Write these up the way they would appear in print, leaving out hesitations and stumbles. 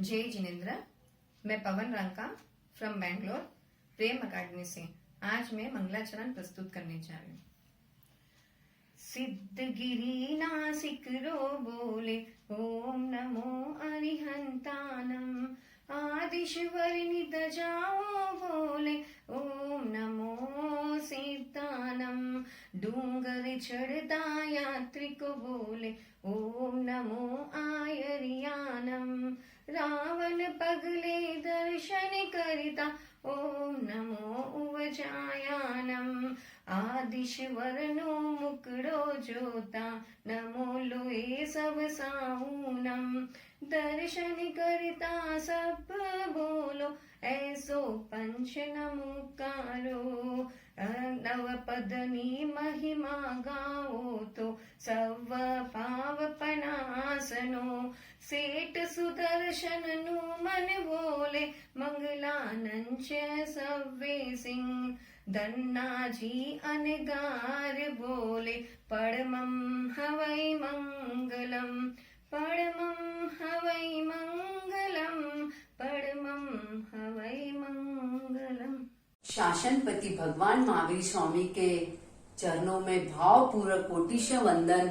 जय जिनेन्द्र। मैं पवन रंका फ्रॉम बैंगलोर प्रेम अकादमी से आज मैं मंगलाचरण प्रस्तुत करने जा रही हूँ। सिद्धगिरी नासिक रो बोले ओम नमो अरिहंतानम, आदिश्वर निद जाओ बोले ओम नमो सिद्धानम, डूंगर चढ़ता यात्रिक बोले ओम नमो आयरियानम, रावण पगले दर्शन करता ओम नमो उवजायानम, आदिश्वर नो मुकड़ो जोता नमो लोए सब साऊनम, दर्शन करता सब बोलो ऐसो पंच नमोकारो, नव पदनी महिमा गाओ तो सव पाव पनासनो, सेठ सुदर्शन नु मन बोले मंगलानंच सव्वे सिंह, धन्नाजी अनगार बोले परमं हवै मंगलम, परमं हवै मंगलम, परमं हवै मंगलम। शासनपति भगवान महावीर स्वामी के चरणों में भावपूर्वक कोटिशः वंदन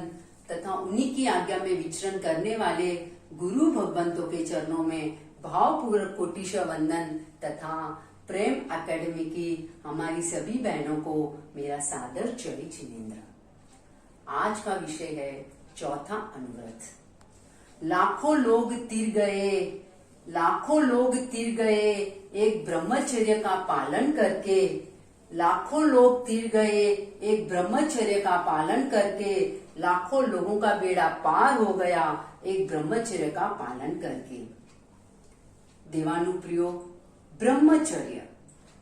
तथा उन्हीं की आज्ञा में विचरण करने वाले गुरु भगवंतों के चरणों में भावपूर्वक कोटिशः वंदन तथा प्रेम एकेडमी की हमारी सभी बहनों को मेरा सादर जय जिनेन्द्र। आज का विषय है चौथा अनुव्रत। लाखों लोग तिर गए, लाखों लोग तिर गए एक ब्रह्मचर्य का पालन करके, लाखों लोग तिर गए एक ब्रह्मचर्य का पालन करके, लाखों लोगों का बेड़ा पार हो गया एक ब्रह्मचर्य का पालन करके। देवानुप्रियो, ब्रह्मचर्य,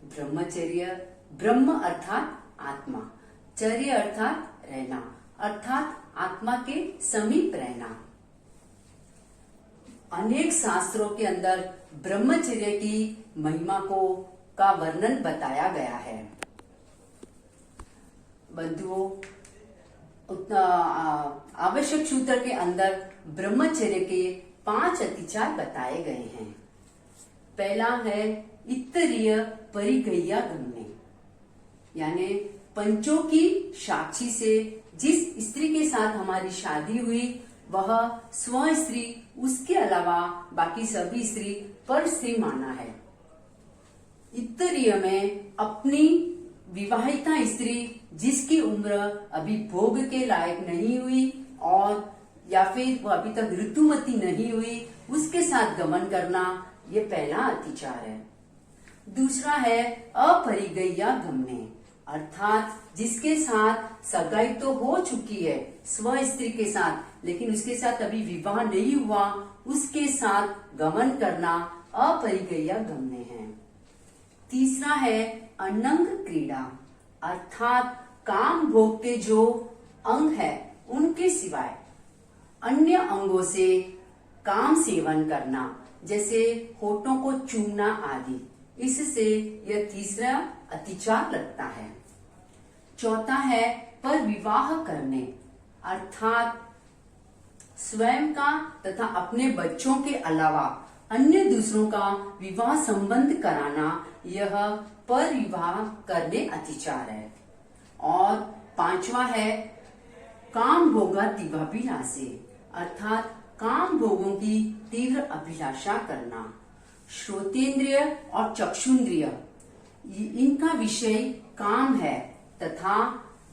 ब्रह्मचर्य ब्रह्म अर्थात आत्मा, चर्य अर्थात रहना, अर्थात आत्मा के समीप रहना। अनेक शास्त्रों के अंदर ब्रह्मचर्य की महिमा का वर्णन बताया गया है। बंधुओं, आवश्यक सूत्र के अंदर ब्रह्मचर्य के 5 अतिचार बताए गए हैं। पहला है इत्तरीय परिगह्या गमने, यानी पंचों की साक्षी से जिस स्त्री के साथ हमारी शादी हुई वह स्व स्त्री, उसके अलावा बाकी सभी स्त्री पर स्त्री माना है। इत्तरीय में अपनी विवाहिता स्त्री जिसकी उम्र अभी भोग के लायक नहीं हुई और या फिर वो अभी तक ऋतुमती नहीं हुई, उसके साथ गमन करना, ये पहला अतिचार है। दूसरा है अपरिगह्या गमने, अर्थात जिसके साथ सगाई तो हो चुकी है स्व स्त्री के साथ, लेकिन उसके साथ अभी विवाह नहीं हुआ, उसके साथ गमन करना अपरिगह्या गमने है। तीसरा है अनंग क्रीड़ा, अर्थात काम भोग के जो अंग है उनके सिवाय अन्य अंगों से काम सेवन करना, जैसे होठों को चूमना आदि, इससे यह तीसरा अतिचार लगता है। चौथा है पर विवाह करने, अर्थात स्वयं का तथा अपने बच्चों के अलावा अन्य दूसरों का विवाह संबंध कराना, यह पर विवाह करने अतिचार है। और पांचवा है काम भोगा तीव्राभिलाषे, अर्थात काम भोगों की तीव्र अभिलाषा करना। श्रोतेंद्रिय और चक्षुन्द्रिय इनका विषय काम है तथा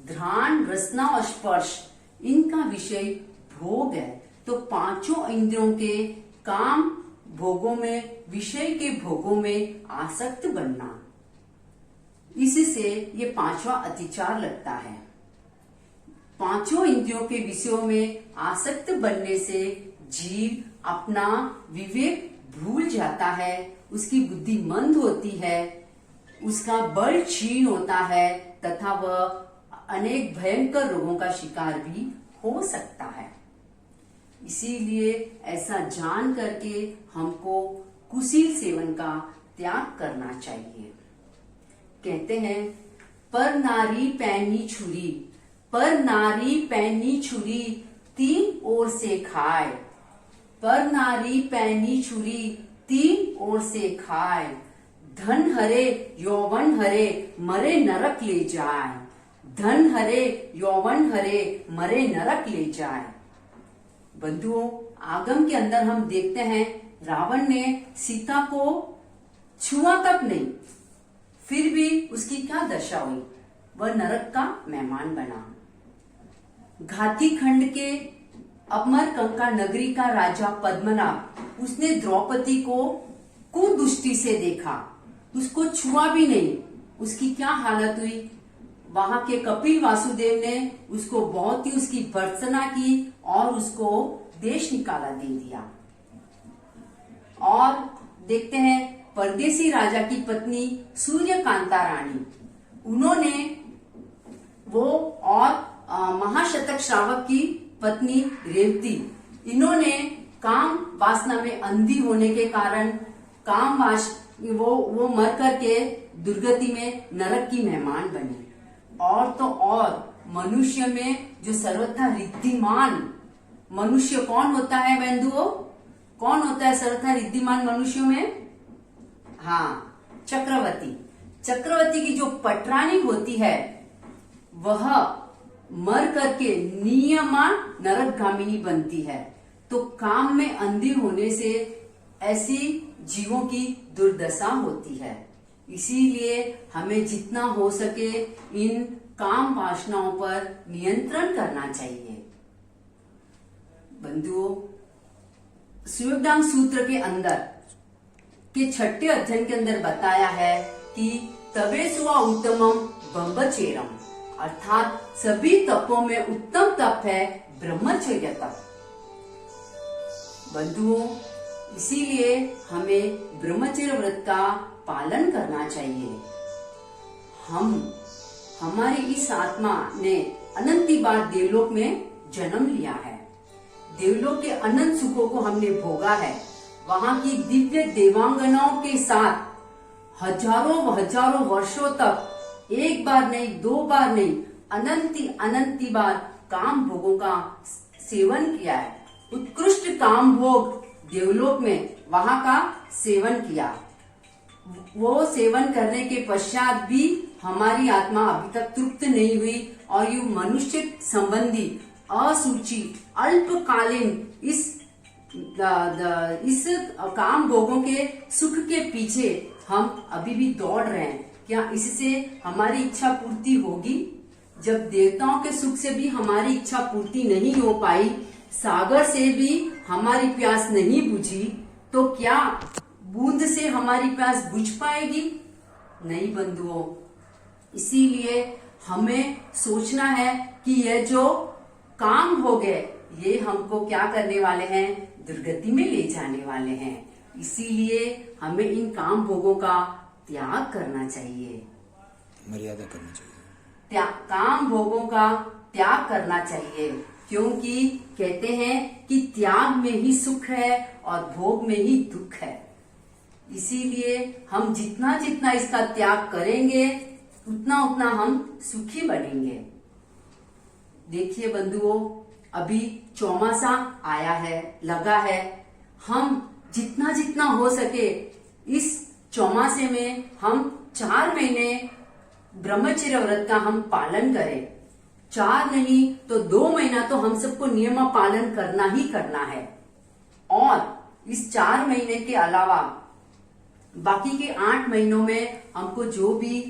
ध्यान, रसना और स्पर्श इनका विषय भोग है। तो पांचों इंद्रियों के काम भोगों में, विषय के भोगों में आसक्त बनना, इससे ये पांचवा अतिचार लगता है। पांचों इंद्रियों के विषयों में आसक्त बनने से जीव अपना विवेक भूल जाता है, उसकी बुद्धि मंद होती है, उसका बल क्षीण होता है तथा वह अनेक भयंकर रोगों का शिकार भी हो सकता है। इसीलिए ऐसा जान करके हमको कुशील सेवन का त्याग करना चाहिए। कहते हैं पर नारी पैनी छुरी, पर नारी पैनी छुरी तीन ओर से खाए, पर नारी पैनी छुरी तीन ओर से खाए, धन हरे यौवन हरे मरे नरक ले जाए, धन हरे यौवन हरे मरे नरक ले जाए। बंधुओं, आगम के अंदर हम देखते हैं रावण ने सीता को छुआ तक नहीं, फिर भी उसकी क्या दशा हुई, वह नरक का मेहमान बना। घाती खंड के अमरकंका नगरी का राजा पद्मनाभ, उसने द्रौपदी को कुदृष्टि से देखा, उसको छुआ भी नहीं। उसकी क्या हालत हुई, वहां के कपिल वासुदेव ने उसको बहुत ही उसकी भर्त्सना की और उसको देश निकाला दे दिया। और देखते हैं परदेसी राजा की पत्नी सूर्यकांता रानी, उन्होंने वो और महाशतक श्रावक की पत्नी रेवती, इन्होंने काम वासना में अंधी होने के कारण वो मर करके दुर्गति में नरक की मेहमान बनी। और तो और मनुष्य में जो सर्वथा रिद्धिमान मनुष्य कौन होता है बंधुओं, कौन होता है सर्वथा रिद्धिमान मनुष्यों में? हाँ, चक्रवर्ती। चक्रवर्ती की जो पटरानी होती है वह मर करके नियमान नरकगामिनी बनती है। तो काम में अंधी होने से ऐसी जीवों की दुर्दशा होती है। इसीलिए हमें जितना हो सके इन काम वासनाओं पर नियंत्रण करना चाहिए। बंधुओं, शिवज्ञान सूत्र के अंदर के 6ठे अध्ययन के अंदर बताया है कि तबे सुआ उत्तमम ब्रह्मचर्यम, अर्थात सभी तपों में उत्तम तप है ब्रह्मचर्य तप। बंधुओं, इसीलिए हमें ब्रह्मचर्य व्रत का पालन करना चाहिए। हमारी इस आत्मा ने अनंती बार देवलोक में जन्म लिया है, देवलोक के अनंत सुखों को हमने भोगा है, वहाँ की दिव्य देवांगनाओं के साथ हजारों वर्षों तक एक बार नहीं, दो बार नहीं, अनंती बार काम भोगों का सेवन किया है। उत्कृष्ट काम भोग देवलोक में वहाँ का सेवन किया। वो सेवन करने के पश्चात भी हमारी आत्मा अभी तक तृप्त नहीं हुई और ये मनुष्य संबंधी असुचि अल्पकालीन इस काम भोगों के सुख के पीछे हम अभी भी दौड़ रहे हैं। क्या इससे हमारी इच्छा पूर्ति होगी? जब देवताओं के सुख से भी हमारी इच्छा पूर्ति नहीं हो पाई, सागर से भी हमारी प्यास नहीं बुझी, तो क्या बूंद से हमारी प्यास बुझ पाएगी? नहीं बंधुओं। इसीलिए हमें सोचना है कि यह जो काम हो गए ये हमको क्या करने वाले हैं, दुर्गति में ले जाने वाले हैं। इसीलिए हमें इन काम भोगों का त्याग करना चाहिए, मर्यादा करना चाहिए, काम भोगों का त्याग करना चाहिए, क्योंकि कहते हैं कि त्याग में ही सुख है और भोग में ही दुख है। इसीलिए हम जितना इसका त्याग करेंगे उतना हम सुखी बनेंगे। देखिए बंधुओं, अभी चौमासा आया है, लगा है। हम जितना हो सके इस चौमासे में हम 4 महीने ब्रह्मचर्य व्रत का हम पालन करें। 4 नहीं तो 2 महीना तो हम सबको नियम पालन करना ही करना है। और इस 4 महीने के अलावा बाकी के 8 महीनों में हमको जो भी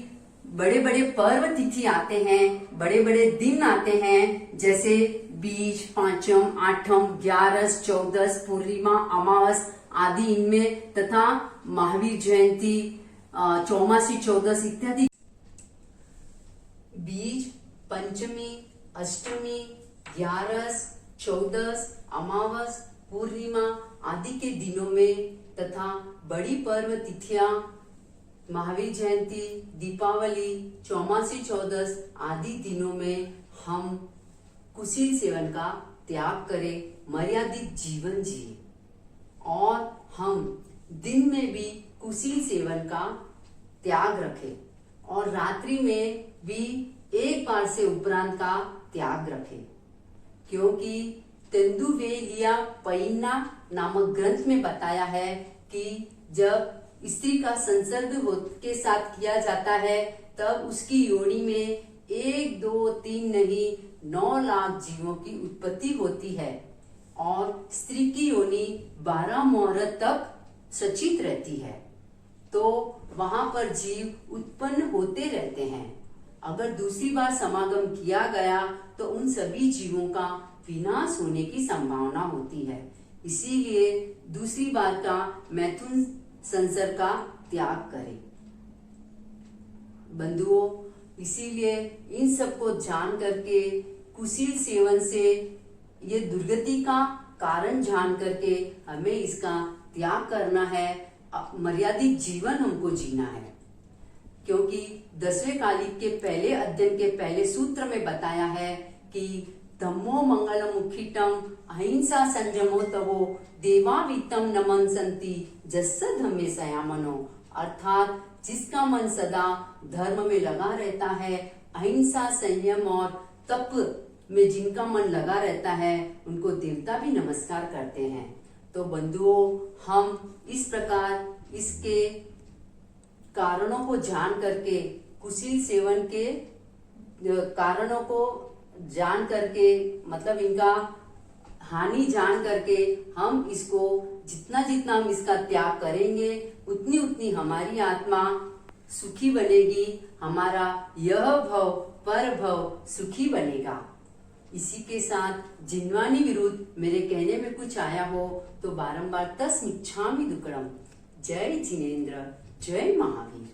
बड़े पर्व तिथि आते हैं, बड़े दिन आते हैं, जैसे बीज, पांचम, आठम, 11, 14, पूर्णिमा, अमावस आदि इनमें, तथा महावीर जयंती, चौमासी, 14 इत्यादि। बीज, पंचमी, अष्टमी, 11, 14, अमावस, पूर्णिमा आदि के दिनों में तथा बड़ी पर्व तिथियां, महावीर जयंती, दीपावली, चौमासी, 14 आदि दिनों में हम कुशील सेवन का त्याग करें, मर्यादित जीवन जिए। और हम दिन में भी कुशील सेवन का त्याग रखें और रात्रि में भी एक बार से उपरांत का त्याग रखें, क्योंकि तेंदुवेलिया पयिन्ना नामक ग्रंथ में बताया है कि जब स्त्री का संसर्ग के साथ किया जाता है तब उसकी योनि में 1, 2, 3 नहीं 9 लाख जीवों की उत्पत्ति होती है और स्त्री की योनि 12 मुहूर्त तक सचित रहती है, तो वहां पर जीव उत्पन्न होते रहते हैं। अगर दूसरी बार समागम किया गया तो उन सभी जीवों का विनाश होने की संभावना होती है। इसीलिए दूसरी बार का मैथुन संसर्ग का त्याग करें। बंधुओं, इसीलिए इन सबको जान करके कुशील सेवन से ये दुर्गति का कारण जान करके हमें इसका त्याग करना है। मर्यादित जीवन हमको जीना है, क्योंकि 10वें कालिक के पहले अध्ययन के पहले सूत्र में बताया है कि धम्मो मंगलम मुखिटम अहिंसा संयमो तवो देवावितम नमन संति जस्स धम्मे संयमनो, अर्थात जिसका मन सदा धर्म में लगा रहता है, अहिंसा संयम और तप में जिनका मन लगा रहता है, उनको देवता भी नमस्कार करते हैं। तो बंधुओं, हम इस प्रकार इसके कारणों को जान करके, कुशील सेवन के कारणों को जान करके, मतलब इनका हानि जान करके हम इसको जितना जितना हम इसका त्याग करेंगे उतनी उतनी हमारी आत्मा सुखी बनेगी, हमारा यह भव पर भव सुखी बनेगा। इसी के साथ जिन्वानी विरुद्ध मेरे कहने में कुछ आया हो तो बारंबार तस्मिच्छामि दुक्कडम। जय जिनेन्द्र, जय महावीर।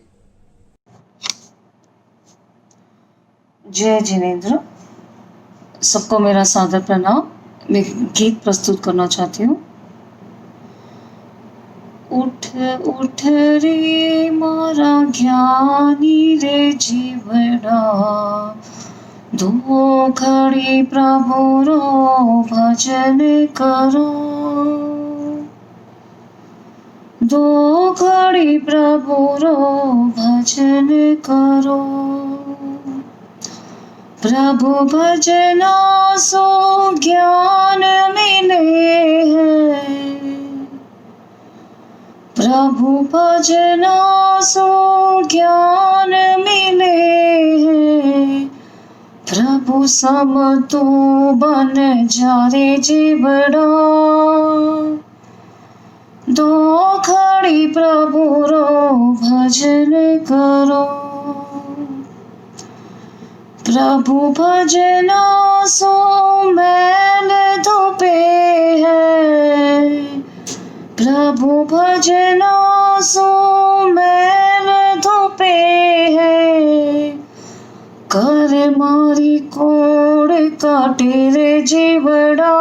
जय जिनेन्द्र। सबको मेरा सादर प्रणाम। मैं गीत प्रस्तुत करना चाहती हूँ। उठ उठ रे मारा ज्ञानी रे जीवड़ा, दो घड़ी प्रभु रो भजन करो, दो घड़ी प्रभु रो भजन करो। प्रभु भजना सो ज्ञान मिले है, प्रभु भजना सो ज्ञान मिले है। प्रभु सम तो बन जा रे जीवड़ा, दो घड़ी प्रभु रो भजन करो। प्रभु भजना सो मैल धोपे है, प्रभु भजना सो मैल धोपे है। कर मारी कोड़ काटे रे जीवड़ा,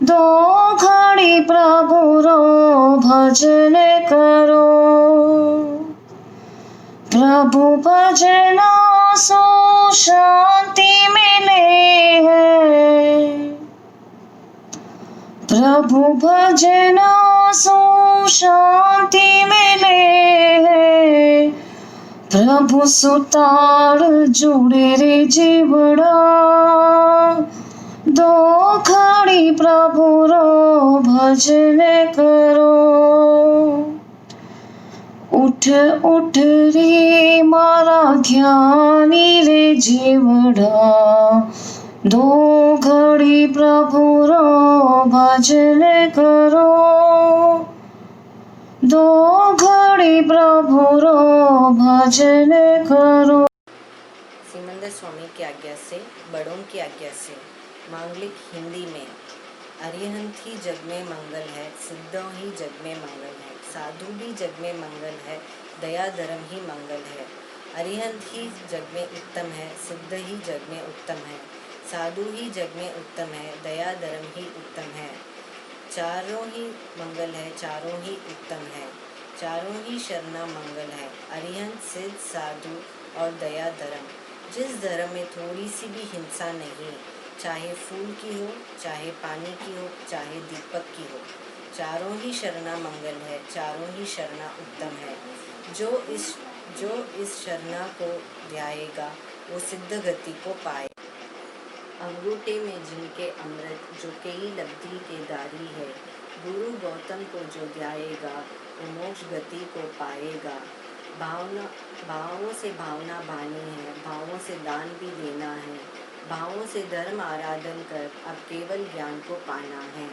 दो घड़ी प्रभु रो भजन करो। प्रभु भजना सो शांति मिले है, प्रभु भजना सो शांति मिले है। प्रभु सुतार जुड़े रे जीवड़ा, दो घड़ी प्रभु रो भजन करो। उठ उठ रे मारा ज्ञानी रे जीवड़ा, दो घड़ी प्रभु रो भजन करो, दो घड़ी प्रभु रो भजन करो। सिमंदर स्वामी की आज्ञा से, बड़ों की आज्ञा से मांगलिक हिंदी में अरिहंत ही जग में मंगल है, सिद्ध ही जग में मंगल है, साधु भी जग में मंगल है, दया धर्म ही मंगल है। अरिहंत ही जग में उत्तम है, सिद्ध ही जग में उत्तम है, साधु ही जग में उत्तम है, दया धर्म ही उत्तम है। चारों ही मंगल है, चारों ही उत्तम है, चारों ही शरणा मंगल है। अरिहंत, सिद्ध, साधु और दया धर्म, जिस धर्म में थोड़ी सी भी हिंसा नहीं, चाहे फूल की हो, चाहे पानी की हो, चाहे दीपक की हो, चारों ही शरणा मंगल है, चारों ही शरणा उत्तम है। जो इस शरणा को ध्याएगा वो सिद्ध गति को पाए। अंगूठे में जिनके अमृत जो कई लब्धि के दारी है। गुरु गौतम को जो ध्याएगा वो मोक्ष गति को पाएगा। भावों से भावना बानी है, भावों से दान भी देना है, भावों से धर्म आराधन कर अब केवल ज्ञान को पाना है।